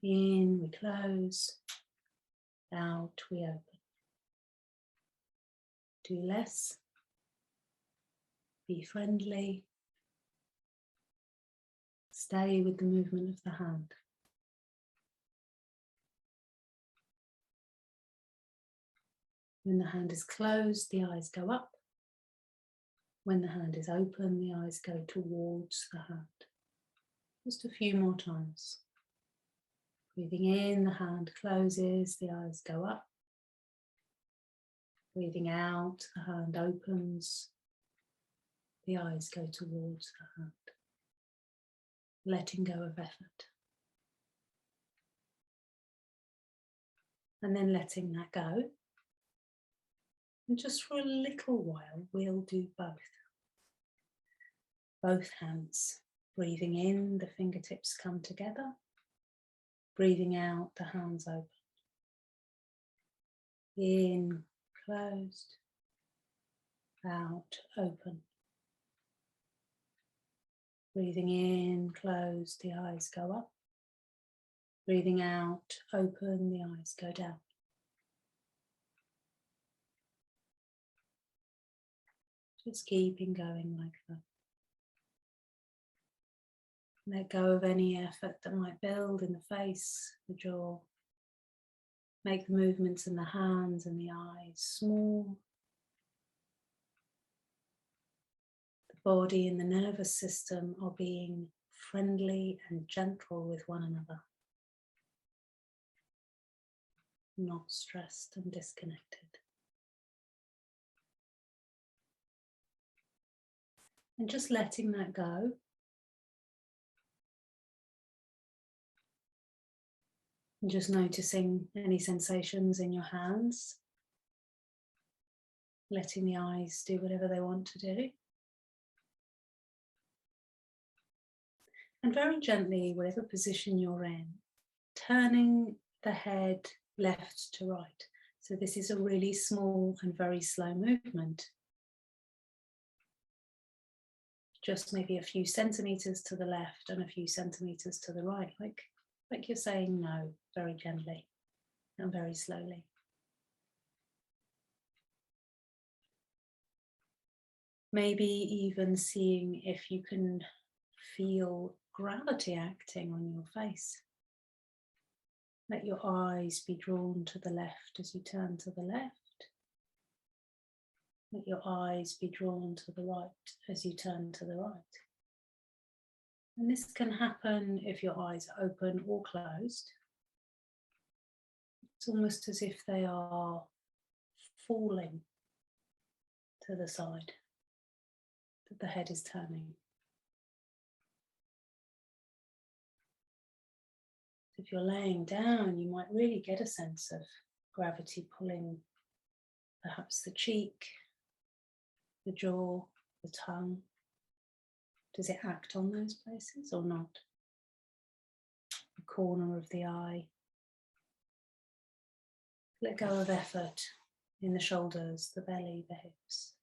In, we close. Out, we open. Do less. Be friendly. Stay with the movement of the hand. When the hand is closed, the eyes go up. When the hand is open, the eyes go towards the hand. Just a few more times. Breathing in, the hand closes, the eyes go up. Breathing out, the hand opens, the eyes go towards the hand. Letting go of effort. And then letting that go. And just for a little while, we'll do both. Both hands. Breathing in, the fingertips come together. Breathing out, the hands open. In, closed. Out, open. Breathing in, closed, the eyes go up. Breathing out, open, the eyes go down. Just keeping going like that. Let go of any effort that might build in the face, the jaw. Make the movements in the hands and the eyes small. The body and the nervous system are being friendly and gentle with one another. Not stressed and disconnected. And just letting that go. And just noticing any sensations in your hands. Letting the eyes do whatever they want to do. And very gently, whatever position you're in, turning the head left to right. So this is a really small and very slow movement. just maybe a few centimeters to the left and a few centimeters to the right, like you're saying no, very gently and very slowly. Maybe even seeing if you can feel gravity acting on your face. Let your eyes be drawn to the left as you turn to the left. Let your eyes be drawn to the right as you turn to the right. And this can happen if your eyes are open or closed. It's almost as if they are falling to the side, that the head is turning. If you're laying down, you might really get a sense of gravity pulling perhaps the cheek, the jaw, the tongue. Does it act on those places or not? The corner of the eye. Let go of effort in the shoulders, the belly, the hips.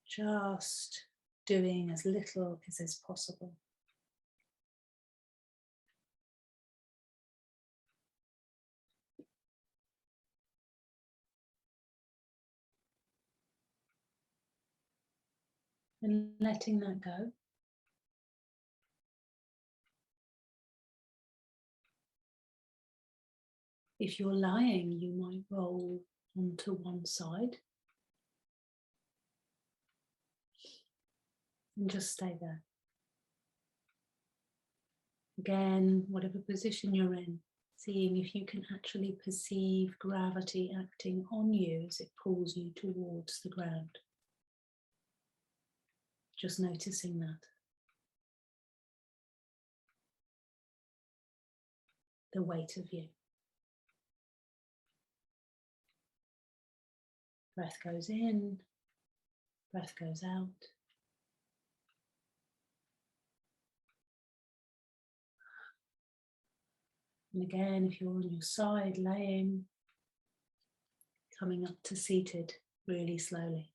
Just doing as little as is possible. And letting that go. If you're lying, you might roll onto one side and just stay there. Again, whatever position you're in, seeing if you can actually perceive gravity acting on you as it pulls you towards the ground. Just noticing that. The weight of you. Breath goes in, breath goes out. And again, if you're on your side, laying, coming up to seated really slowly.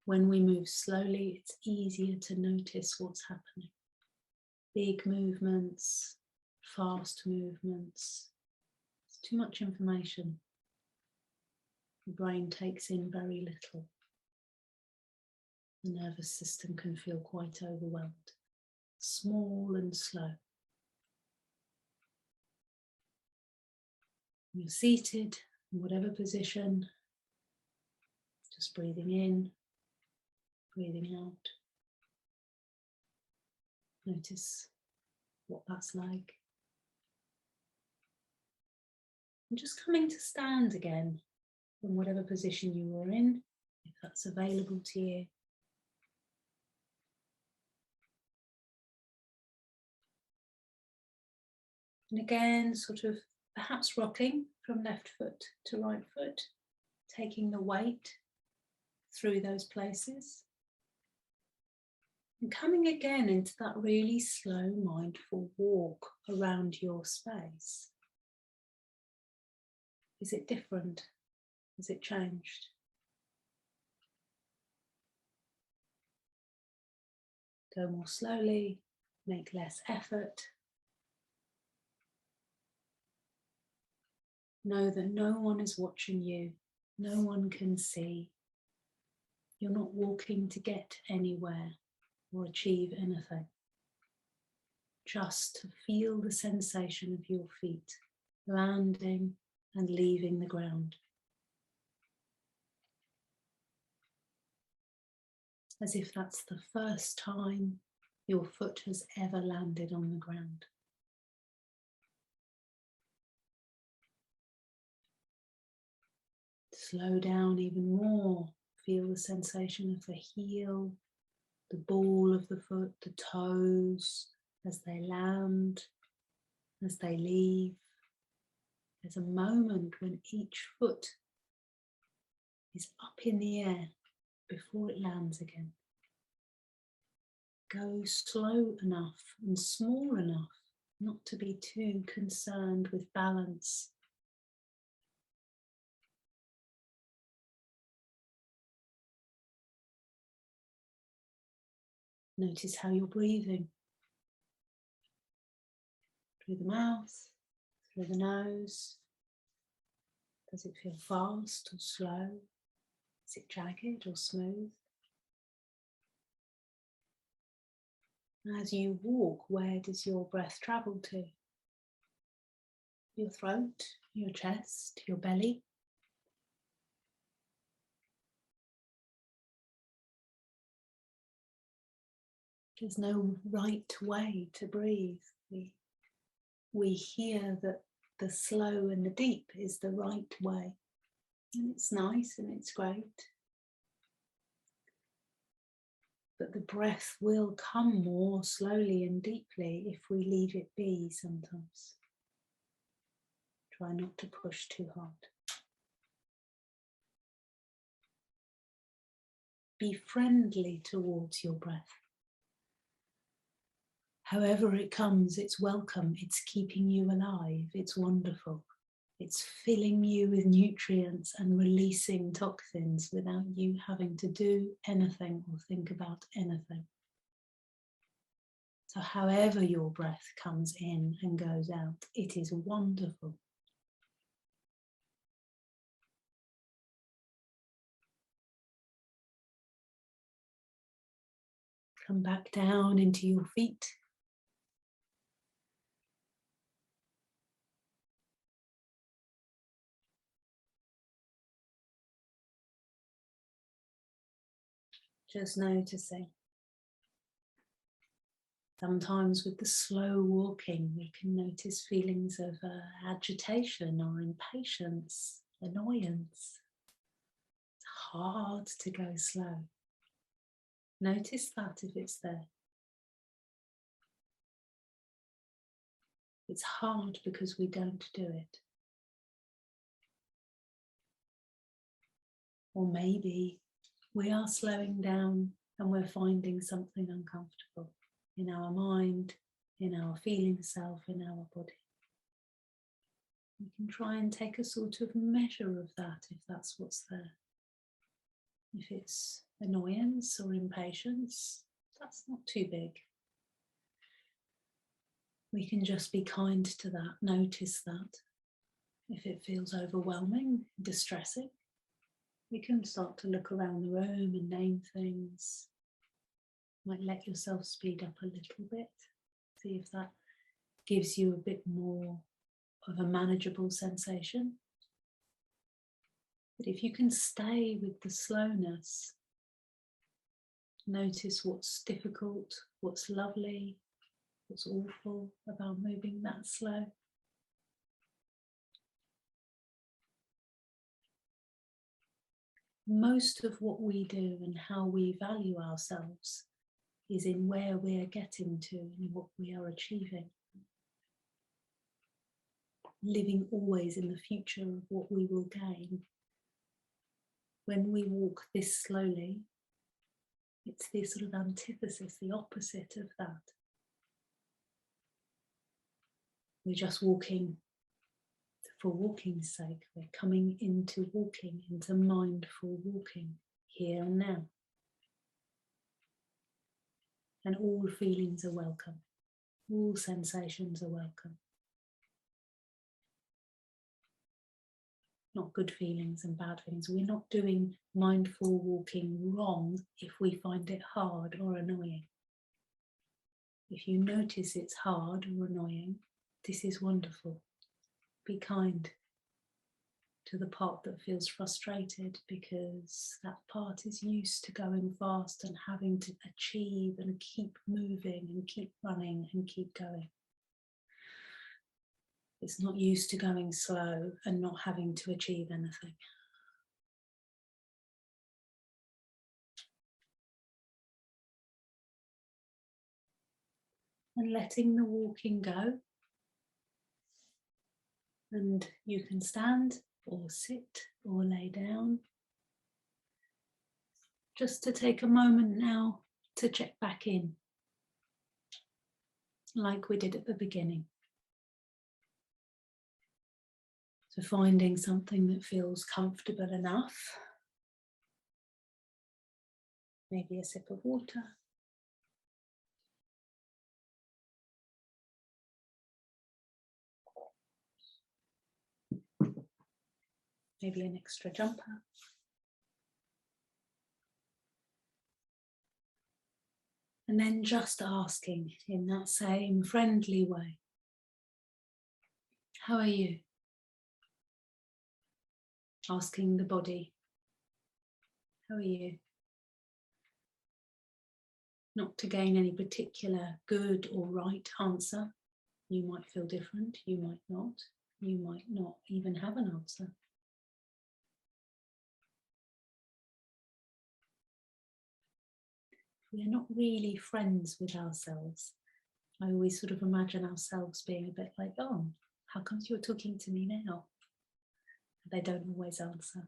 When we move slowly, it's easier to notice what's happening. Big movements, fast movements. It's too much information. The brain takes in very little. The nervous system can feel quite overwhelmed. Small and slow. You're seated in whatever position, just breathing in, breathing out. Notice what that's like. And just coming to stand again from whatever position you were in, if that's available to you. And again, sort of perhaps rocking from left foot to right foot, taking the weight through those places. And coming again into that really slow, mindful walk around your space. Is it different? Has it changed? Go more slowly, make less effort. Know that no one is watching you, no one can see. You're not walking to get anywhere or achieve anything. Just to feel the sensation of your feet landing and leaving the ground. As if that's the first time your foot has ever landed on the ground. Slow down even more. Feel the sensation of the heel, the ball of the foot, the toes, as they land, as they leave. There's a moment when each foot is up in the air before it lands again. Go slow enough and small enough not to be too concerned with balance. Notice how you're breathing. Through the mouth, through the nose. Does it feel fast or slow? Is it jagged or smooth? As you walk, where does your breath travel to? Your throat, your chest, your belly? There's no right way to breathe. We hear that the slow and the deep is the right way. And it's nice and it's great. But the breath will come more slowly and deeply if we leave it be sometimes. Try not to push too hard. Be friendly towards your breath. However it comes, it's welcome, it's keeping you alive, it's wonderful. It's filling you with nutrients and releasing toxins without you having to do anything or think about anything. So however your breath comes in and goes out, it is wonderful. Come back down into your feet. Just noticing. Sometimes with the slow walking, we can notice feelings of agitation or impatience, annoyance. It's hard to go slow. Notice that if it's there. It's hard because we don't do it. Or maybe we are slowing down and we're finding something uncomfortable in our mind, in our feeling self, in our body. We can try and take a sort of measure of that if that's what's there. If it's annoyance or impatience, that's not too big. We can just be kind to that, notice that. If it feels overwhelming, distressing, we can start to look around the room and name things. Might let yourself speed up a little bit. See if that gives you a bit more of a manageable sensation. But if you can stay with the slowness, notice what's difficult, what's lovely, what's awful about moving that slow. Most of what we do and how we value ourselves is in where we are getting to and what we are achieving. Living always in the future of what we will gain. When we walk this slowly, it's the sort of antithesis, the opposite of that. We're just walking for walking's sake. We're coming into walking, into mindful walking, here and now. And all feelings are welcome. All sensations are welcome. Not good feelings and bad feelings. We're not doing mindful walking wrong if we find it hard or annoying. If you notice it's hard or annoying, this is wonderful. Be kind to the part that feels frustrated because that part is used to going fast and having to achieve and keep moving and keep running and keep going. It's not used to going slow and not having to achieve anything. And letting the walking go. And you can stand or sit or lay down. Just to take a moment now to check back in, like we did at the beginning. So finding something that feels comfortable enough. Maybe a sip of water, maybe an extra jumper. And then just asking in that same friendly way, how are you? Asking the body, how are you? Not to gain any particular good or right answer. You might feel different, you might not. You might not even have an answer. We're not really friends with ourselves. I always sort of imagine ourselves being a bit like, oh, how come you're talking to me now? They don't always answer.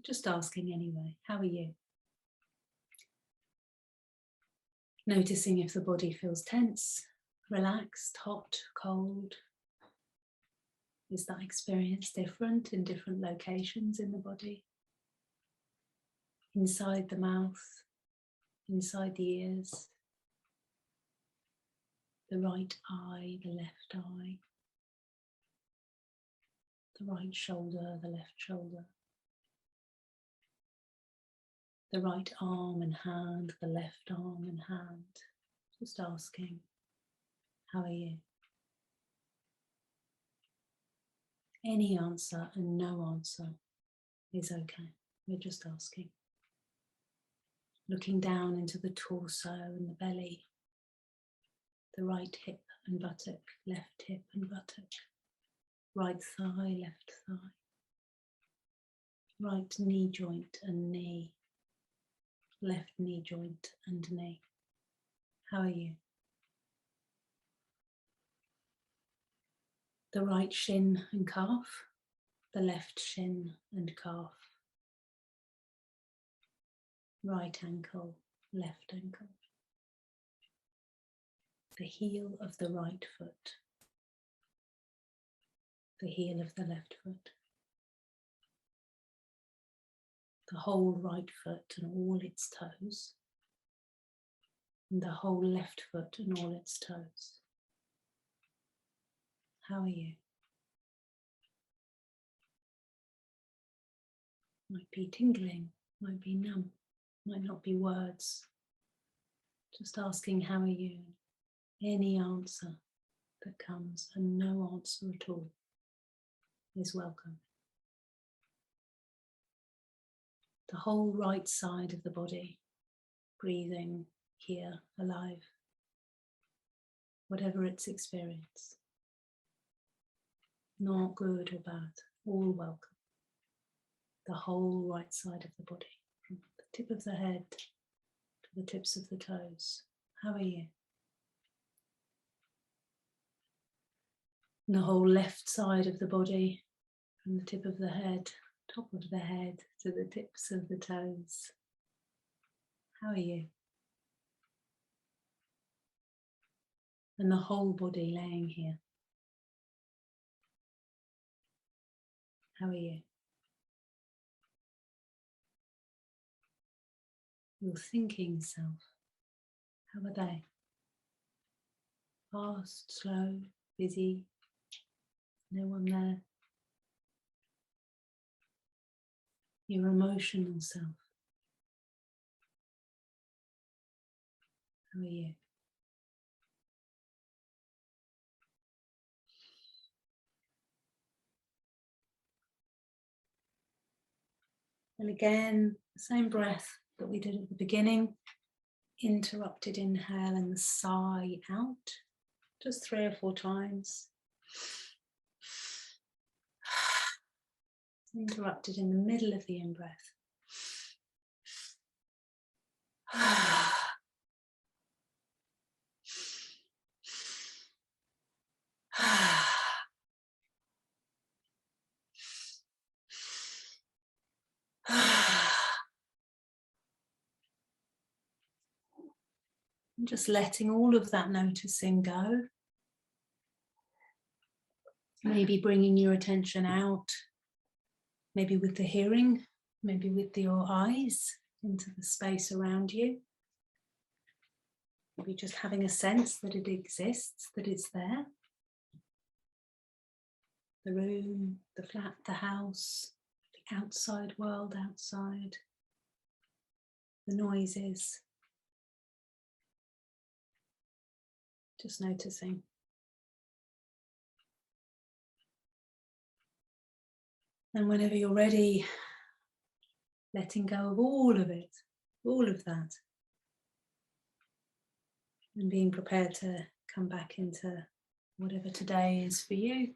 Just asking anyway, how are you? Noticing if the body feels tense, relaxed, hot, cold. Is that experience different in different locations in the body? Inside the mouth, inside the ears, the right eye, the left eye, the right shoulder, the left shoulder, the right arm and hand, the left arm and hand. Just asking, how are you? Any answer and no answer is okay. We're just asking. Looking down into the torso and the belly, the right hip and buttock, left hip and buttock, right thigh, left thigh, right knee joint and knee, left knee joint and knee. How are you? The right shin and calf, the left shin and calf, right ankle, left ankle, the heel of the right foot, the heel of the left foot, the whole right foot and all its toes, and the whole left foot and all its toes. How are you? Might be tingling, might be numb, might not be words. Just asking, how are you? Any answer that comes and no answer at all is welcome. The whole right side of the body, breathing here, alive, whatever its experience. Not good or bad, all welcome. The whole right side of the body, from the tip of the head to the tips of the toes. How are you? And the whole left side of the body, from the tip of the head, top of the head to the tips of the toes. How are you? And the whole body laying here. How are you? Your thinking self, how are they? Fast, slow, busy, no one there? Your emotional self, how are you? And again, the same breath that we did at the beginning, interrupted inhale and the sigh out, just 3 or 4 times. Interrupted in the middle of the in-breath. And just letting all of that noticing go. Maybe bringing your attention out, maybe with the hearing, maybe with your eyes into the space around you. Maybe just having a sense that it exists, that it's there. the room, the flat, the house, the outside world outside, the noises. Just noticing. And whenever you're ready, letting go of all of it, all of that. And being prepared to come back into whatever today is for you.